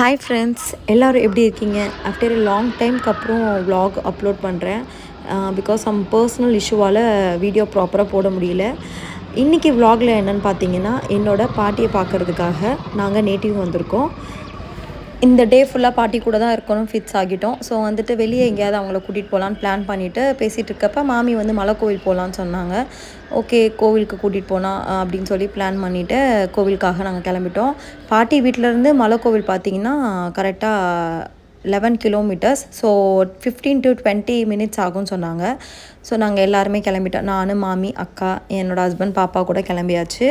Hi friends, எல்லோரும் எப்படி இருக்கீங்க? ஆஃப்டர் லாங் டைம்க்கு அப்புறம் vlog அப்லோட் பண்ணுறேன். பிகாஸ் சம் பர்சனல் இஷ்யூவால் வீடியோ ப்ராப்பராக போட முடியல. இன்றைக்கி vlogல என்னென்னு பார்த்தீங்கன்னா, என்னோடய பாட்டியை பார்க்குறதுக்காக நாங்கள் நேட்டிவ் வந்திருக்கோம். இந்த டே ஃபுல்லாக பாட்டி கூட தான் இருக்கணும் ஃபிக்ஸ் ஆகிட்டோம். ஸோ வந்துட்டு வெளியே எங்கேயாவது அவங்கள கூட்டிகிட்டு போகலான்னு பிளான் பண்ணிவிட்டு பேசிகிட்டு இருக்கப்போ மாமி வந்து மலை கோவில் போகலான்னு சொன்னாங்க. ஓகே, கோவிலுக்கு கூட்டிகிட்டு போனால் அப்படின்னு சொல்லி பிளான் பண்ணிவிட்டு கோவிலுக்காக நாங்கள் கிளம்பிட்டோம். பாட்டி வீட்டிலேருந்து மலை கோவில் பார்த்திங்கன்னா கரெக்டாக 11 கிலோமீட்டர்ஸ். ஸோ 15 to 20 மினிட்ஸ் ஆகும்னு சொன்னாங்க. ஸோ நாங்கள் எல்லாருமே கிளம்பிட்டோம். நான், மாமி, அக்கா, என்னோடய ஹஸ்பண்ட், பாப்பா கூட கிளம்பியாச்சு.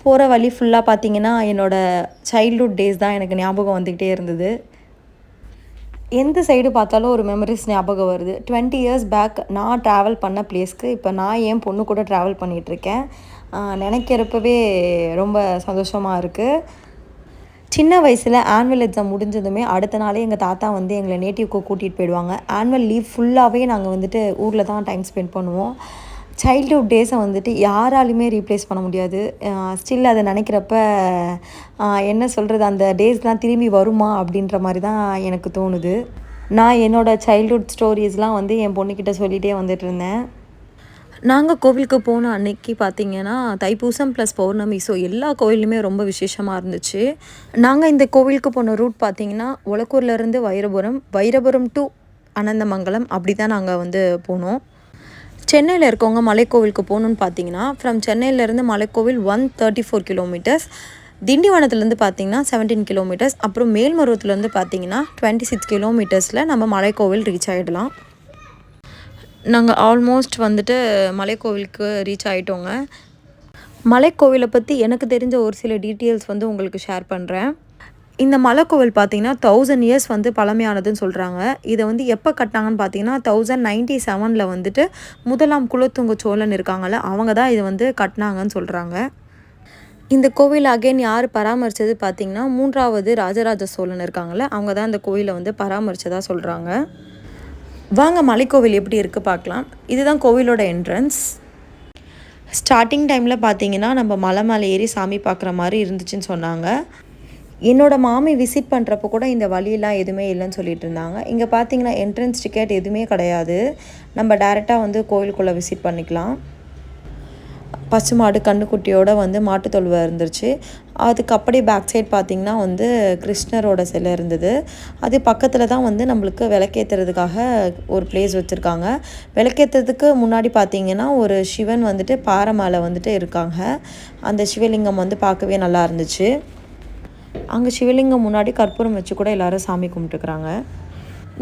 போகிற வழி ஃபுல்லாக பார்த்திங்கன்னா என்னோடய சைல்ட்ஹுட் டேஸ் தான் எனக்கு ஞாபகம் வந்துக்கிட்டே இருந்தது. எந்த சைடு பார்த்தாலும் ஒரு மெமரிஸ் ஞாபகம் வருது. 20 இயர்ஸ் பேக் நான் ட்ராவல் பண்ண பிளேஸ்க்கு இப்போ நான் என் பொண்ணு கூட ட்ராவல் பண்ணிகிட்ருக்கேன். நினைக்கிறப்பவே ரொம்ப சந்தோஷமாக இருக்குது. சின்ன வயசில் ஆனுவல் எக்ஸாம் முடிஞ்சதுமே அடுத்த நாளே எங்கள் தாத்தா வந்து எங்களை நேட்டிவ்க்கு கூட்டிகிட்டு போயிடுவாங்க. ஆனுவல் லீவ் ஃபுல்லாகவே நாங்கள் வந்துட்டு ஊரில் தான் டைம் ஸ்பெண்ட் பண்ணுவோம். சைல்ட்ஹுட் டேஸை வந்துட்டு யாராலையுமே ரீப்ளேஸ் பண்ண முடியாது. ஸ்டில் அதை நினைக்கிறப்ப என்ன சொல்கிறது, அந்த டேஸ்லாம் திரும்பி வருமா அப்படின்ற மாதிரி தான் எனக்கு தோணுது. நான் என்னோடய சைல்ட்ஹுட் ஸ்டோரிஸ்லாம் வந்து என் பொண்ணுக்கிட்ட சொல்லிகிட்டே வந்துட்டு இருந்தேன். நாங்கள் கோவிலுக்கு போன அன்னைக்கு பார்த்திங்கன்னா தைப்பூசம் ப்ளஸ் பௌர்ணமி. ஸோ எல்லா கோவிலுமே ரொம்ப விசேஷமாக இருந்துச்சு. நாங்கள் இந்த கோவிலுக்கு போன ரூட் பார்த்திங்கன்னா ஒலக்கூர்லேருந்து வைரபுரம் டு அனந்தமங்கலம் அப்படி தான் நாங்கள் வந்து போனோம். சென்னையில் இருக்கவங்க மலைக்கோவிலுக்கு போகணுன்னு பார்த்தீங்கன்னா ஃப்ரம் சென்னையிலேருந்து மலைக்கோவில் 134 கிலோமீட்டர்ஸ், திண்டிவனத்துலேருந்து பார்த்தீங்கன்னா 17 கிலோமீட்டர்ஸ், அப்புறம் மேல்மருவத்துலேருந்து பார்த்தீங்கன்னா 26 கிலோமீட்டர்ஸில் நம்ம மலைக்கோவில் ரீச் ஆகிடலாம். நாங்கள் ஆல்மோஸ்ட் வந்துட்டு மலைக்கோவிலுக்கு ரீச் ஆகிட்டோங்க. மலைக்கோவிலை பற்றி எனக்கு தெரிஞ்ச ஒரு சில டீட்டெயில்ஸ் வந்து உங்களுக்கு ஷேர் பண்ணுறேன். இந்த மலைக்கோவில் பார்த்திங்கன்னா 1000 இயர்ஸ் வந்து பழமையானதுன்னு சொல்கிறாங்க. இதை வந்து எப்போ கட்டினாங்கன்னு பார்த்தீங்கன்னா 1097 வந்துட்டு முதலாம் குலோத்துங்க சோழன் இருக்காங்கள்ல, அவங்க தான் இதை வந்து கட்டினாங்கன்னு சொல்கிறாங்க. இந்த கோவில் அகைன் யார் பராமரித்தது பார்த்திங்கன்னா 3வது ராஜராஜ சோழன் இருக்காங்கள்ல, அவங்க தான் இந்த கோவிலை வந்து பராமரித்ததாக சொல்கிறாங்க. வாங்க மலைக்கோவில் எப்படி இருக்குது பார்க்கலாம். இதுதான் கோவிலோட என்ட்ரன்ஸ். ஸ்டார்டிங் டைமில் பார்த்திங்கன்னா நம்ம மலை மேலே ஏறி சாமி பார்க்குற மாதிரி இருந்துச்சுன்னு சொன்னாங்க. என்னோடய மாமி விசிட் பண்ணுறப்போ கூட இந்த வழியெல்லாம் எதுவுமே இல்லைன்னு சொல்லிட்டு இருந்தாங்க. இங்கே பார்த்தீங்கன்னா என்ட்ரன்ஸ் டிக்கெட் எதுவுமே கிடையாது. நம்ம டைரெக்டாக வந்து கோவிலுக்குள்ளே விசிட் பண்ணிக்கலாம். பசுமாடு கண்ணுக்குட்டியோடு வந்து மாட்டுத்தொழுவை இருந்துருச்சு. அதுக்கு அப்படியே பேக் சைட் பார்த்திங்கன்னா வந்து கிருஷ்ணரோட சிலை இருந்தது. அது பக்கத்தில் தான் வந்து நம்மளுக்கு விளக்கேற்றுறதுக்காக ஒரு பிளேஸ் வச்சுருக்காங்க. விளக்கேற்றுறதுக்கு முன்னாடி பார்த்திங்கன்னா ஒரு சிவன் வந்துட்டு பாறை மேலே வந்துட்டு இருக்காங்க. அந்த சிவலிங்கம் வந்து பார்க்கவே நல்லா இருந்துச்சு. அங்கே சிவலிங்கம் முன்னாடி கற்பூரம் வச்சு கூட எல்லோரும் சாமி கும்பிட்டுக்கிறாங்க.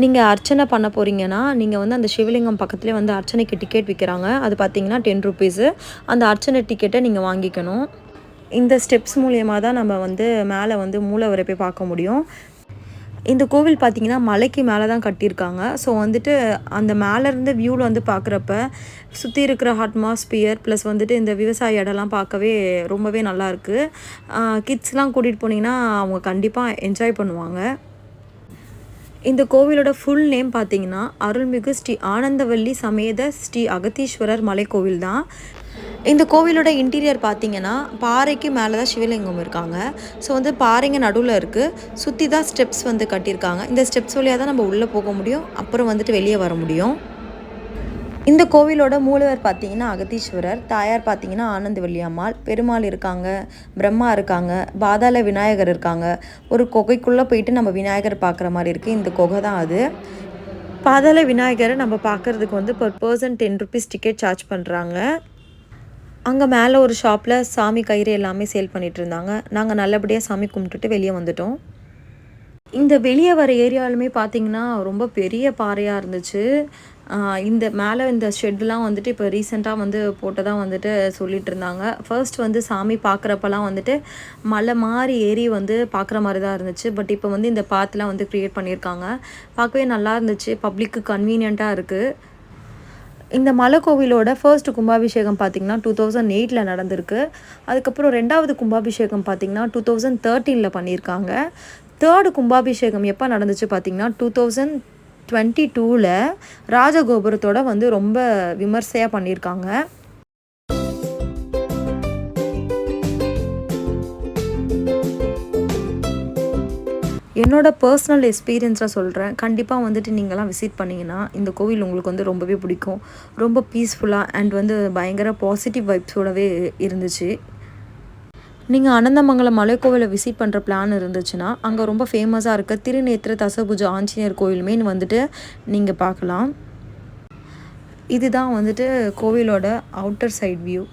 நீங்கள் அர்ச்சனை பண்ண போகிறீங்கன்னா நீங்கள் வந்து அந்த சிவலிங்கம் பக்கத்துலேயே வந்து அர்ச்சனைக்கு டிக்கெட் விற்கிறாங்க. அது பார்த்திங்கன்னா 10 ருபீஸு. அந்த அர்ச்சனை டிக்கெட்டை நீங்கள் வாங்கிக்கணும். இந்த ஸ்டெப்ஸ் மூலியமாக தான் நம்ம வந்து மேலே வந்து மூலவரை போய் பார்க்க முடியும். இந்த கோவில் பார்த்திங்கன்னா மலைக்கு மேலே தான் கட்டியிருக்காங்க. ஸோ வந்துட்டு அந்த மேலேருந்து வியூவில் வந்து பார்க்குறப்ப சுற்றி இருக்கிற அட்மாஸ்பியர் ப்ளஸ் வந்துட்டு இந்த விவசாய இடம்லாம் பார்க்கவே ரொம்பவே நல்லாயிருக்கு. கிட்ஸ்லாம் கூட்டிகிட்டு போனீங்கன்னா அவங்க கண்டிப்பாக என்ஜாய் பண்ணுவாங்க. இந்த கோவிலோட ஃபுல் நேம் பார்த்திங்கன்னா அருள்மிகு ஸ்ரீ ஆனந்தவல்லி சமேத ஸ்ரீ அகத்தீஸ்வரர் மலைக்கோவில் தான். இந்த கோவிலோட இன்டீரியர் பார்த்திங்கன்னா பாறைக்கு மேலே தான் சிவலிங்கம் இருக்காங்க. ஸோ வந்து பாறைங்க நடுவில் இருக்குது. சுற்றி தான் ஸ்டெப்ஸ் வந்து கட்டியிருக்காங்க. இந்த ஸ்டெப்ஸ் வழியாக தான் நம்ம உள்ளே போக முடியும், அப்புறம் வந்துட்டு வெளியே வர முடியும். இந்த கோவிலோட மூலவர் பார்த்திங்கன்னா அகத்தீஸ்வரர், தாயார் பார்த்திங்கன்னா ஆனந்தவல்லி அம்மாள், பெருமாள் இருக்காங்க, பிரம்மா இருக்காங்க, பாதாள விநாயகர் இருக்காங்க. ஒரு குகைக்குள்ளே போயிட்டு நம்ம விநாயகர் பார்க்குற மாதிரி இருக்குது. இந்த குகை தான் அது. பாதாள விநாயகரை நம்ம பார்க்குறதுக்கு வந்து per person 10 rupees ticket charge பண்ணுறாங்க. அங்கே மேலே ஒரு ஷாப்பில் சாமி கயிறு எல்லாமே சேல் பண்ணிகிட்டு இருந்தாங்க. நாங்கள் நல்லபடியாக சாமி கும்பிட்டுட்டு வெளியே வந்துட்டோம். இந்த வெளியே வர ஏரியாலுமே பார்த்திங்கன்னா ரொம்ப பெரிய பாறையாக இருந்துச்சு. இந்த மேலே இந்த ஷெட்லாம் வந்துட்டு இப்போ ரீசெண்டாக வந்து போட்டதாக வந்துட்டு சொல்லிகிட்டு இருந்தாங்க. ஃபர்ஸ்ட் வந்து சாமி பார்க்குறப்பெல்லாம் வந்துட்டு மலை மாதிரி ஏறி வந்து பார்க்குற மாதிரி தான் இருந்துச்சு. பட் இப்போ வந்து இந்த பாத்துலாம் வந்து க்ரியேட் பண்ணியிருக்காங்க. பார்க்கவே நல்லா இருந்துச்சு. பப்ளிக்கு கன்வீனியண்ட்டாக இருக்குது. இந்த மலை கோவிலோட ஃபர்ஸ்ட் கும்பாபிஷேகம் பார்த்திங்கன்னா 2008 நடந்திருக்கு. அதுக்கப்புறம் 2வது கும்பாபிஷேகம் பார்த்திங்கன்னா 2013 பண்ணியிருக்காங்க. 3rd கும்பாபிஷேகம் எப்போ நடந்துச்சு பார்த்திங்கன்னா 2022 ராஜகோபுரத்தோட வந்து ரொம்ப விமர்சையாக பண்ணியிருக்காங்க. என்னோட பர்சனல் எக்ஸ்பீரியன்ஸில் சொல்கிறேன். கண்டிப்பாக வந்துட்டு நீங்கள்லாம் விசிட் பண்ணிங்கன்னா இந்த கோவில் உங்களுக்கு வந்து ரொம்பவே பிடிக்கும். ரொம்ப பீஸ்ஃபுல்லாக அண்ட் வந்து பயங்கர பாசிட்டிவ் வைப்ஸோடவே இருந்துச்சு. நீங்கள் அனந்தமங்கலம் மலைக்கோவிலை விசிட் பண்ணுற பிளான் இருந்துச்சுன்னா அங்கே ரொம்ப ஃபேமஸாக இருக்க திருநேத்திர தசபுஜ ஆஞ்சநேயர் கோயிலுமே வந்துட்டு நீங்கள் பார்க்கலாம். இதுதான் வந்துட்டு கோவிலோட அவுட்டர் சைட் வியூ.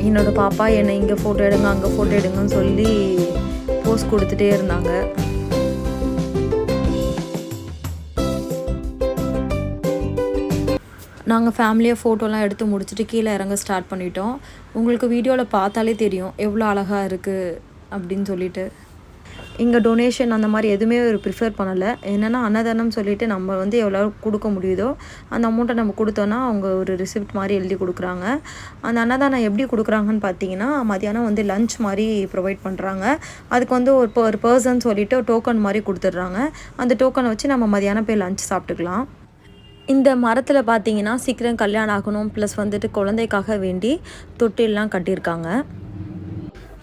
என்னோடய பாப்பா என்னை இங்கே ஃபோட்டோ எடுங்க அங்கே ஃபோட்டோ எடுங்கன்னு சொல்லி போஸ் கொடுத்துட்டே இருந்தாங்க. நாங்கள் ஃபேமிலியாக ஃபோட்டோலாம் எடுத்து முடிச்சுட்டு கீழே இறங்க ஸ்டார்ட் பண்ணிட்டோம். உங்களுக்கு வீடியோவில் பார்த்தாலே தெரியும் எவ்வளோ அழகாக இருக்குது அப்படின்னு சொல்லிட்டு. இங்கே டொனேஷன் அந்த மாதிரி எதுவுமே ஒரு ப்ரிஃபர் பண்ணலை. என்னென்னா அன்னதானம் சொல்லிவிட்டு நம்ம வந்து எவ்வளோ கொடுக்க முடியுதோ அந்த அமௌண்ட்டை நம்ம கொடுத்தோன்னா அவங்க ஒரு ரிசிப்ட் மாதிரி எழுதி கொடுக்குறாங்க. அந்த அன்னதானம் எப்படி கொடுக்குறாங்கன்னு பார்த்தீங்கன்னா மதியானம் வந்து லஞ்ச் மாதிரி ப்ரொவைட் பண்ணுறாங்க. அதுக்கு வந்து ஒரு பர்சன் சொல்லிவிட்டு டோக்கன் மாதிரி கொடுத்துட்றாங்க. அந்த டோக்கனை வச்சு நம்ம மதியானம் போய் லஞ்ச் சாப்பிட்டுக்கலாம். இந்த மரத்தில் பார்த்தீங்கன்னா சீக்கிரம் கல்யாணம் ஆகணும் ப்ளஸ் வந்துட்டு குழந்தைக்காக வேண்டி தொட்டில்லாம் கட்டியிருக்காங்க.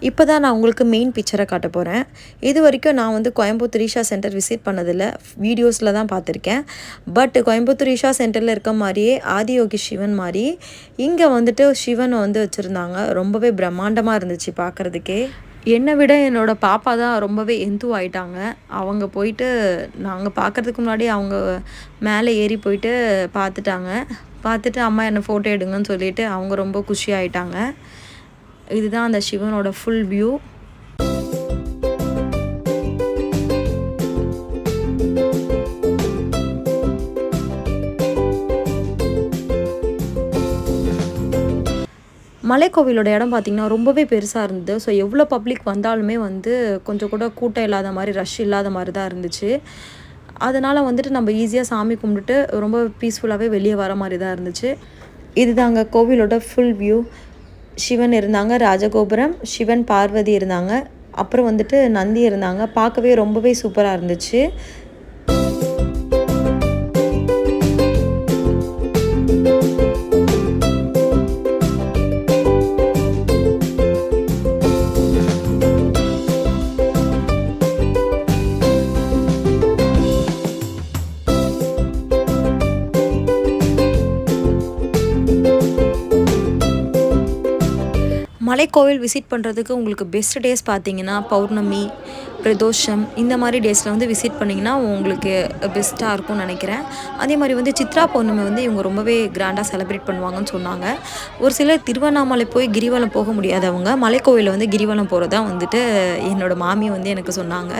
இப்போ தான் நான் உங்களுக்கு மெயின் பிக்சரை காட்ட போகிறேன். இது வரைக்கும் நான் வந்து கோயம்புத்தூர் ஈஷா சென்டர் விசிட் பண்ணதில்லை, வீடியோஸில் தான் பார்த்துருக்கேன். பட் கோயம்புத்தூர் ஈஷா சென்டரில் இருக்க மாதிரியே ஆதியோகி சிவன் மாதிரி இங்கே வந்துட்டு சிவனை வந்து வச்சுருந்தாங்க. ரொம்பவே பிரம்மாண்டமாக இருந்துச்சு பார்க்குறதுக்கே. என்னை விட என்னோடய பாப்பா தான் ரொம்பவே ஆயிட்டாங்க. அவங்க போயிட்டு நாங்கள் பார்க்குறதுக்கு முன்னாடி அவங்க மேலே ஏறி போயிட்டு பார்த்துட்டு அம்மா என்னை ஃபோட்டோ எடுங்கன்னு சொல்லிவிட்டு அவங்க ரொம்ப குஷியாயிட்டாங்க. இதுதான் அந்த சிவனோட ஃபுல் வியூ. மலைக்கோவிலோட இடம் பார்த்திங்கன்னா ரொம்பவே பெருசாக இருந்தது. ஸோ எவ்வளோ பப்ளிக் வந்தாலுமே வந்து கொஞ்சம் கூட கூட்டம் இல்லாத மாதிரி, ரஷ் இல்லாத மாதிரி தான் இருந்துச்சு. அதனால் வந்துட்டு நம்ம ஈஸியாக சாமி கும்பிட்டுட்டு ரொம்ப பீஸ்ஃபுல்லாகவே வெளியே வர மாதிரி தான் இருந்துச்சு. இதுதாங்க கோவிலோட ஃபுல் வியூ. சிவன் இருந்தாங்க, ராஜகோபுரம், சிவன் பார்வதி இருந்தாங்க, அப்புறம் வந்துட்டு நந்தி இருந்தாங்க. பார்க்கவே ரொம்பவே சூப்பராக இருந்துச்சு. மலைக்கோவில் விசிட் பண்ணுறதுக்கு உங்களுக்கு பெஸ்ட் டேஸ் பார்த்தீங்கன்னா பௌர்ணமி, பிரதோஷம் இந்த மாதிரி டேஸில் வந்து விசிட் பண்ணிங்கன்னா உங்களுக்கு பெஸ்ட்டாக இருக்கும்னு நினைக்கிறேன். அதே மாதிரி வந்து சித்ரா பௌர்ணமி வந்து இவங்க ரொம்பவே கிராண்டாக செலிப்ரேட் பண்ணுவாங்கன்னு சொன்னாங்க. ஒரு சிலர் திருவண்ணாமலை போய் கிரிவலம் போக முடியாதவங்க மலைக்கோவிலில் வந்து கிரிவலம் போகிறதா வந்துட்டு என்னோடய மாமி வந்து எனக்கு சொன்னாங்க.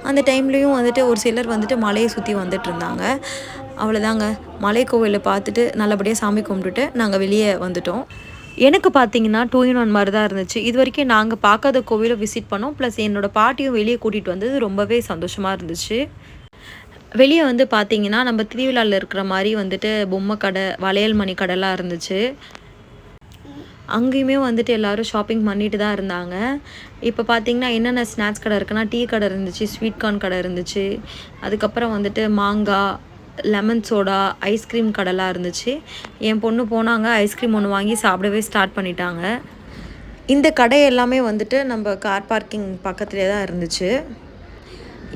அந்த டைம்லேயும் வந்துட்டு ஒரு சிலர் வந்துட்டு மலையை சுற்றி வந்துட்டு இருந்தாங்க. அவ்வளோதாங்க, மலைக்கோவிலை பார்த்துட்டு நல்லபடியாக சாமி கும்பிட்டுட்டு நாங்கள் வெளியே வந்துட்டோம். எனக்கு பார்த்தீங்கன்னா 2 in 1 மாதிரி தான் இருந்துச்சு. இது வரைக்கும் நாங்கள் பார்க்காத கோவிலை விசிட் பண்ணோம். ப்ளஸ் என்னோடய பாட்டியும் வெளியே கூட்டிகிட்டு வந்தது ரொம்பவே சந்தோஷமாக இருந்துச்சு. வெளியே வந்து பார்த்திங்கன்னா நம்ம திருவிழாவில் இருக்கிற மாதிரி வந்துட்டு பொம்மை கடை, வளையல் மணி கடைலாம் இருந்துச்சு. அங்கேயுமே வந்துட்டு எல்லோரும் ஷாப்பிங் பண்ணிட்டு தான் இருந்தாங்க. இப்போ பார்த்திங்கன்னா என்னென்ன ஸ்நாக்ஸ் கடை இருக்குன்னா டீ கடை இருந்துச்சு, ஸ்வீட் கார்ன் கடை இருந்துச்சு, அதுக்கப்புறம் வந்துட்டு மாங்காய், லெமன் சோடா, ஐஸ்கிரீம் கடைலாம் இருந்துச்சு. என் பொண்ணு போனாங்க, ஐஸ்கிரீம் ஒன்று வாங்கி சாப்பிடவே ஸ்டார்ட் பண்ணிட்டாங்க. இந்த கடை எல்லாமே வந்துட்டு நம்ம கார் பார்க்கிங் பக்கத்துலேயே தான் இருந்துச்சு.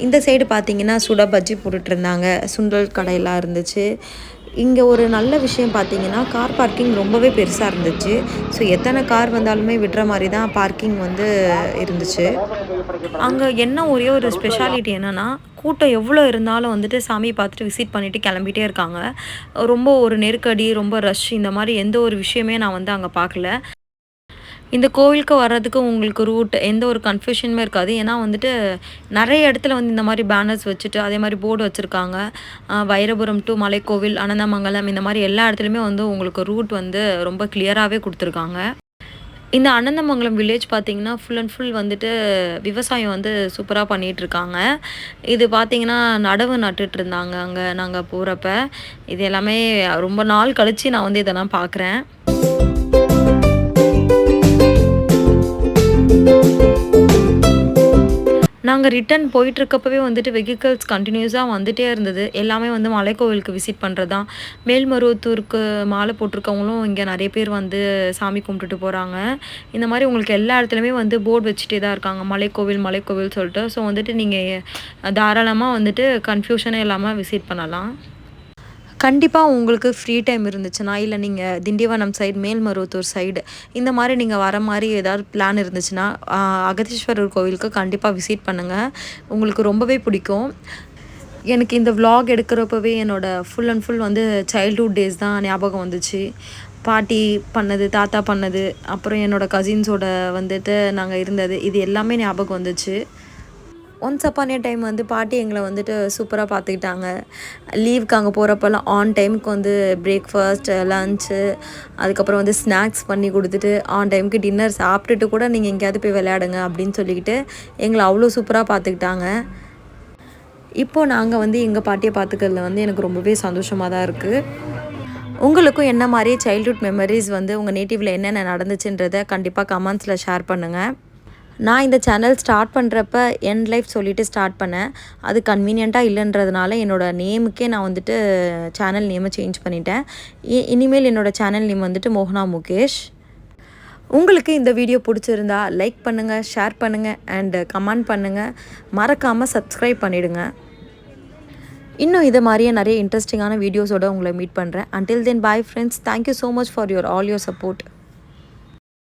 இந்த சைடு பார்த்திங்கன்னா சுட பஜ்ஜி போட்டுட்ருந்தாங்க, சுண்டல் கடையெல்லாம் இருந்துச்சு. இங்கே ஒரு நல்ல விஷயம் பார்த்தீங்கன்னா கார் பார்க்கிங் ரொம்பவே பெருசாக இருந்துச்சு. ஸோ எத்தனை கார் வந்தாலுமே விடுற மாதிரி தான் பார்க்கிங் வந்து இருந்துச்சு. அங்கே என்ன ஒரே ஒரு ஸ்பெஷாலிட்டி என்னென்னா கூட்டம் எவ்வளோ இருந்தாலும் வந்துட்டு சாமியை பார்த்துட்டு விசிட் பண்ணிவிட்டு கிளம்பிட்டே இருக்காங்க. ரொம்ப ஒரு நெருக்கடி, ரொம்ப ரஷ் இந்த மாதிரி எந்த ஒரு விஷயமே நான் வந்து அங்கே பார்க்கல. இந்த கோவிலுக்கு வர்றதுக்கு உங்களுக்கு ரூட் எந்த ஒரு கன்ஃபியூஷனுமே இருக்காது. ஏன்னா வந்துட்டு நிறைய இடத்துல வந்து இந்த மாதிரி பேனர்ஸ் வச்சுட்டு அதே மாதிரி போர்டு வச்சுருக்காங்க. வைரபுரம் டு மலைக்கோவில், அனந்தமங்கலம் இந்த மாதிரி எல்லா இடத்துலையுமே வந்து உங்களுக்கு ரூட் வந்து ரொம்ப கிளியராகவே கொடுத்துருக்காங்க. இந்த அனந்தமங்கலம் வில்லேஜ் பார்த்திங்கன்னா ஃபுல் அண்ட் ஃபுல் வந்துட்டு விவசாயம் வந்து சூப்பராக பண்ணிகிட்ருக்காங்க. இது பார்த்திங்கன்னா நடவு நட்டுட்டு இருந்தாங்க அங்கே நாங்கள் போகிறப்ப. இது எல்லாமே ரொம்ப நாள் கழித்து நான் வந்து இதெல்லாம் பார்க்குறேன். நாங்கள் ரிட்டர்ன் போயிட்டுருக்கப்பவே வந்துட்டு வெஹிக்கல்ஸ் கண்டினியூஸாக வந்துகிட்டே இருந்தது. எல்லாமே வந்து மலைக்கோவிலுக்கு விசிட் பண்ணுறது தான். மேல்மருவத்தூருக்கு மாலை போட்டிருக்கவங்களும் இங்கே நிறைய பேர் வந்து சாமி கும்பிட்டுட்டு போகிறாங்க. இந்த மாதிரி உங்களுக்கு எல்லா இடத்துலையுமே வந்து போர்டு வச்சுட்டே தான் இருக்காங்க, மலைக்கோவில் மலைக்கோவில் சொல்லிட்டு. ஸோ வந்துட்டு நீங்கள் தாராளமாக வந்துட்டு கன்ஃபியூஷனே இல்லாமல் விசிட் பண்ணலாம். கண்டிப்பாக உங்களுக்கு ஃப்ரீ டைம் இருந்துச்சுன்னா, இல்லை நீங்கள் திண்டிவனம் சைடு, மேல்மருவத்தூர் சைடு இந்த மாதிரி நீங்கள் வர மாதிரி ஏதாவது பிளான் இருந்துச்சுன்னா, அகதீஸ்வரர் கோவிலுக்கு கண்டிப்பாக விசிட் பண்ணுங்கள். உங்களுக்கு ரொம்பவே பிடிக்கும். எனக்கு இந்த விலாக் எடுக்கிறப்பவே ஃபுல் அண்ட் ஃபுல் வந்து சைல்ட்ஹுட் டேஸ் தான் ஞாபகம் வந்துச்சு. பாட்டி பண்ணது, தாத்தா பண்ணது, அப்புறம் என்னோடய கசின்ஸோட வந்துட்டு நாங்கள் இருந்தது, இது எல்லாமே ஞாபகம் வந்துச்சு. ஒன்ஸ் அப்பான் ஏ டைம் வந்து பாட்டி எங்களை வந்துட்டு சூப்பராக பார்த்துக்கிட்டாங்க. லீவுக்கு அங்கே போகிறப்பெல்லாம் ஆன் டைமுக்கு வந்து பிரேக்ஃபாஸ்ட், லன்ச்சு, அதுக்கப்புறம் வந்து ஸ்நாக்ஸ் பண்ணி கொடுத்துட்டு, ஆன் டைமுக்கு டின்னர் சாப்பிட்டுட்டு கூட நீங்கள் எங்கேயாவது போய் விளையாடுங்க அப்படின்னு சொல்லிக்கிட்டு எங்களை அவ்வளோ சூப்பராக பார்த்துக்கிட்டாங்க. இப்போது நாங்கள் வந்து எங்கள் பாட்டியை பார்த்துக்கிறதுல வந்து எனக்கு ரொம்பவே சந்தோஷமாக தான் இருக்குது. உங்களுக்கும் என்ன மாதிரி சைல்ட்ஹுட் மெமரிஸ் வந்து உங்கள் நேட்டிவில் என்னென்ன நடந்துச்சுன்றதை கண்டிப்பாக கமெண்ட்ஸில் ஷேர் பண்ணுங்கள். நான் இந்த சேனல் ஸ்டார்ட் பண்ணுறப்ப என் லைஃப் சொல்லிவிட்டு ஸ்டார்ட் பண்ணேன். அது கன்வீனியண்ட்டாக இல்லைன்றதுனால என்னோடய நேமுக்கே நான் வந்துட்டு சேனல் நேமை சேஞ்ச் பண்ணிட்டேன். இனிமேல் என்னோடய சேனல் நேம் வந்துட்டு மோகனா முகேஷ். உங்களுக்கு இந்த வீடியோ பிடிச்சிருந்தா லைக் பண்ணுங்கள், ஷேர் பண்ணுங்கள் அண்டு கமெண்ட் பண்ணுங்கள். மறக்காமல் சப்ஸ்கிரைப் பண்ணிவிடுங்க. இன்னும் இது மாதிரியே நிறைய இன்ட்ரெஸ்டிங்கான வீடியோஸோடு உங்களை மீட் பண்ணுறேன். Until then, bye friends. Thank you so much for all your support.